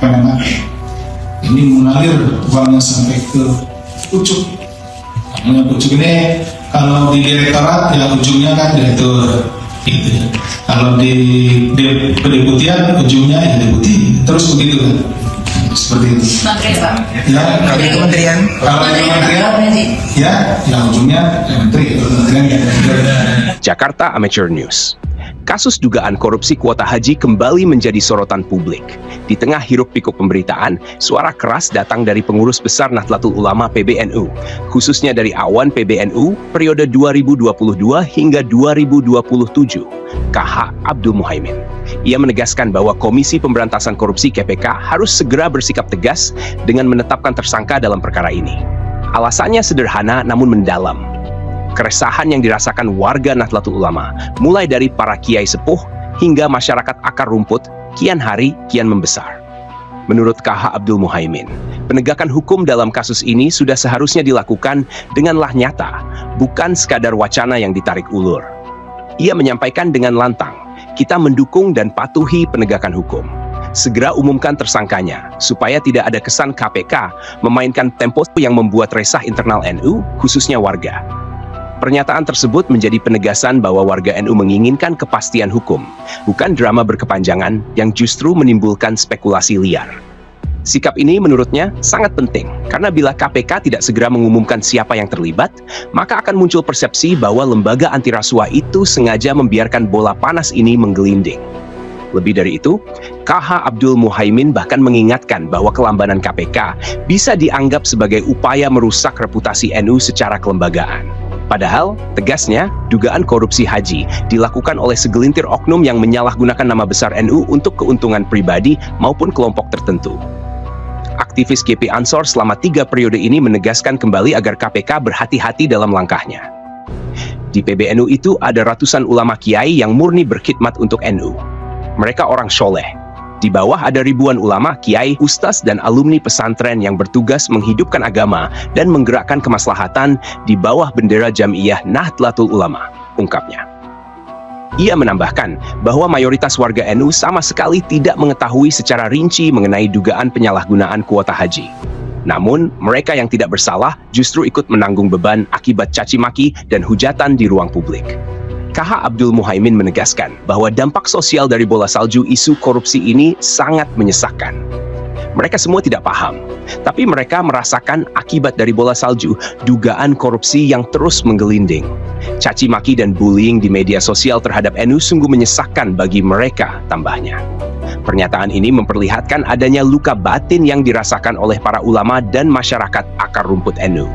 karena ini mengalir uangnya sampai ke pucuk. Namanya pucuk ini kalau di direktorat ya ujungnya kan direktur gitu. Kalau di pendeputian ujungnya ya deputi, terus begitu kan, seperti itu. Menteri Pak. Ya, Kalau kementerian, kalau di kementerian ya ujungnya menteri, kementerian ya. Jakarta Amateur News. Kasus dugaan korupsi kuota haji kembali menjadi sorotan publik. Di tengah hiruk-pikuk pemberitaan, suara keras datang dari pengurus besar Nahdlatul Ulama PBNU, khususnya dari Awan PBNU periode 2022 hingga 2027, KH Abdul Muhaimin. Ia menegaskan bahwa Komisi Pemberantasan Korupsi KPK harus segera bersikap tegas dengan menetapkan tersangka dalam perkara ini. Alasannya sederhana namun mendalam. Keresahan yang dirasakan warga Nahdlatul Ulama, mulai dari para kiai sepuh hingga masyarakat akar rumput, kian hari kian membesar. Menurut KH Abdul Muhaimin, penegakan hukum dalam kasus ini sudah seharusnya dilakukan denganlah nyata, bukan sekadar wacana yang ditarik ulur. Ia menyampaikan dengan lantang, kita mendukung dan patuhi penegakan hukum. Segera umumkan tersangkanya, supaya tidak ada kesan KPK memainkan tempo yang membuat resah internal NU, khususnya warga. Pernyataan tersebut menjadi penegasan bahwa warga NU menginginkan kepastian hukum, bukan drama berkepanjangan yang justru menimbulkan spekulasi liar. Sikap ini menurutnya sangat penting, karena bila KPK tidak segera mengumumkan siapa yang terlibat, maka akan muncul persepsi bahwa lembaga anti rasuah itu sengaja membiarkan bola panas ini menggelinding. Lebih dari itu, KH Abdul Muhaimin bahkan mengingatkan bahwa kelambanan KPK bisa dianggap sebagai upaya merusak reputasi NU secara kelembagaan. Padahal, tegasnya, dugaan korupsi haji dilakukan oleh segelintir oknum yang menyalahgunakan nama besar NU untuk keuntungan pribadi maupun kelompok tertentu. Aktivis GP Ansor selama 3 periode ini menegaskan kembali agar KPK berhati-hati dalam langkahnya. Di PBNU itu ada ratusan ulama kiai yang murni berkhidmat untuk NU. Mereka orang soleh. Di bawah ada ribuan ulama, kiai, ustaz, dan alumni pesantren yang bertugas menghidupkan agama dan menggerakkan kemaslahatan di bawah bendera Jam'iyah Nahdlatul Ulama, ungkapnya. Ia menambahkan bahwa mayoritas warga NU sama sekali tidak mengetahui secara rinci mengenai dugaan penyalahgunaan kuota haji. Namun, mereka yang tidak bersalah justru ikut menanggung beban akibat caci maki dan hujatan di ruang publik. KH Abdul Muhaimin menegaskan bahwa dampak sosial dari bola salju isu korupsi ini sangat menyesakkan. Mereka semua tidak paham, tapi mereka merasakan akibat dari bola salju dugaan korupsi yang terus menggelinding. Caci maki dan bullying di media sosial terhadap NU sungguh menyesakkan bagi mereka, tambahnya. Pernyataan ini memperlihatkan adanya luka batin yang dirasakan oleh para ulama dan masyarakat akar rumput NU.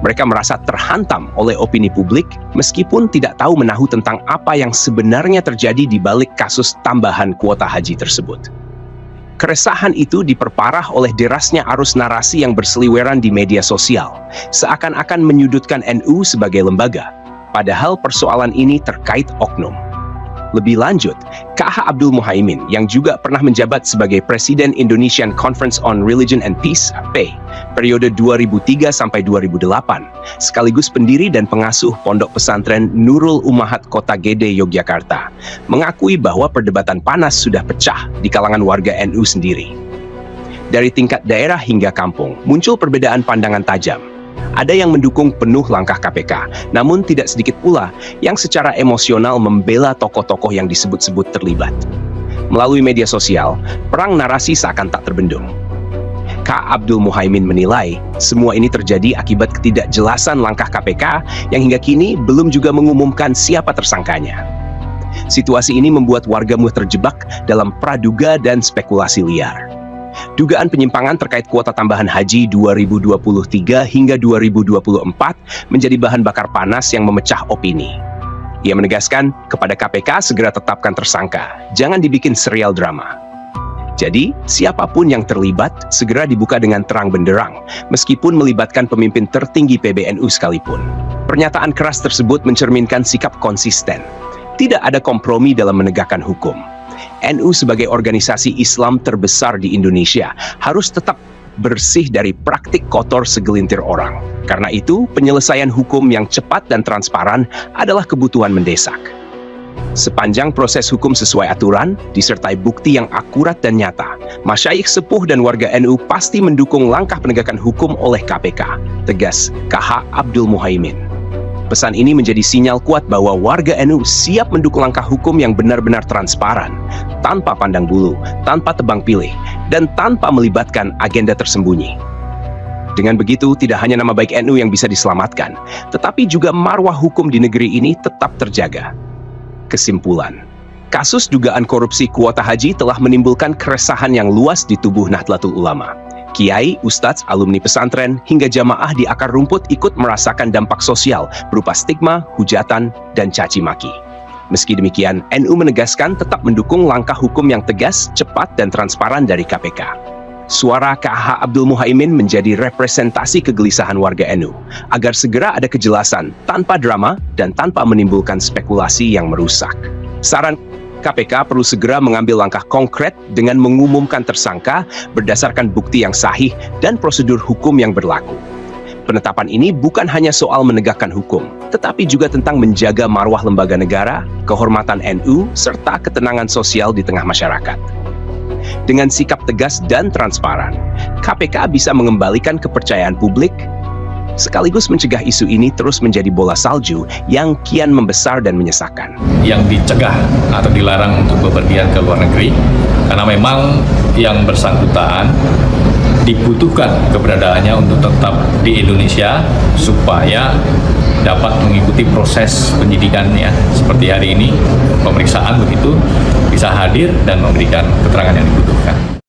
Mereka merasa terhantam oleh opini publik meskipun tidak tahu menahu tentang apa yang sebenarnya terjadi di balik kasus tambahan kuota haji tersebut. Keresahan itu diperparah oleh derasnya arus narasi yang berseliweran di media sosial, seakan-akan menyudutkan NU sebagai lembaga, padahal persoalan ini terkait oknum. Lebih lanjut, KH Abdul Muhaimin yang juga pernah menjabat sebagai Presiden Indonesian Conference on Religion and Peace (APE) periode 2003 sampai 2008, sekaligus pendiri dan pengasuh Pondok Pesantren Nurul Ummahat Kota Gede Yogyakarta, mengakui bahwa perdebatan panas sudah pecah di kalangan warga NU sendiri. Dari tingkat daerah hingga kampung, muncul perbedaan pandangan tajam. Ada yang mendukung penuh langkah KPK, namun tidak sedikit pula yang secara emosional membela tokoh-tokoh yang disebut-sebut terlibat. Melalui media sosial, perang narasi seakan tak terbendung. K. Abdul Muhaimin menilai semua ini terjadi akibat ketidakjelasan langkah KPK yang hingga kini belum juga mengumumkan siapa tersangkanya. Situasi ini membuat wargamu terjebak dalam praduga dan spekulasi liar. Dugaan penyimpangan terkait kuota tambahan haji 2023 hingga 2024 menjadi bahan bakar panas yang memecah opini. Ia menegaskan kepada KPK segera tetapkan tersangka, jangan dibikin serial drama. Jadi, siapapun yang terlibat segera dibuka dengan terang benderang, meskipun melibatkan pemimpin tertinggi PBNU sekalipun. Pernyataan keras tersebut mencerminkan sikap konsisten. Tidak ada kompromi dalam menegakkan hukum. NU sebagai organisasi Islam terbesar di Indonesia harus tetap bersih dari praktik kotor segelintir orang. Karena itu, penyelesaian hukum yang cepat dan transparan adalah kebutuhan mendesak. Sepanjang proses hukum sesuai aturan, disertai bukti yang akurat dan nyata, masyayikh sepuh dan warga NU pasti mendukung langkah penegakan hukum oleh KPK, tegas KH Abdul Muhaimin. Pesan ini menjadi sinyal kuat bahwa warga NU siap mendukung langkah hukum yang benar-benar transparan, tanpa pandang bulu, tanpa tebang pilih, dan tanpa melibatkan agenda tersembunyi. Dengan begitu, tidak hanya nama baik NU yang bisa diselamatkan, tetapi juga marwah hukum di negeri ini tetap terjaga. Kesimpulan, kasus dugaan korupsi kuota haji telah menimbulkan keresahan yang luas di tubuh Nahdlatul Ulama. Kiai, ustadz, alumni pesantren, hingga jamaah di akar rumput ikut merasakan dampak sosial berupa stigma, hujatan, dan caci maki. Meski demikian, NU menegaskan tetap mendukung langkah hukum yang tegas, cepat, dan transparan dari KPK. Suara KH Abdul Muhaimin menjadi representasi kegelisahan warga NU agar segera ada kejelasan tanpa drama dan tanpa menimbulkan spekulasi yang merusak. Saran KPK perlu segera mengambil langkah konkret dengan mengumumkan tersangka berdasarkan bukti yang sahih dan prosedur hukum yang berlaku. Penetapan ini bukan hanya soal menegakkan hukum, tetapi juga tentang menjaga marwah lembaga negara, kehormatan NU, serta ketenangan sosial di tengah masyarakat. Dengan sikap tegas dan transparan, KPK bisa mengembalikan kepercayaan publik, sekaligus mencegah isu ini terus menjadi bola salju yang kian membesar dan menyesakan. Yang dicegah atau dilarang untuk bepergian ke luar negeri, karena memang yang bersangkutan dibutuhkan keberadaannya untuk tetap di Indonesia supaya dapat mengikuti proses penyidikannya. Seperti hari ini, pemeriksaan begitu, bisa hadir dan memberikan keterangan yang dibutuhkan.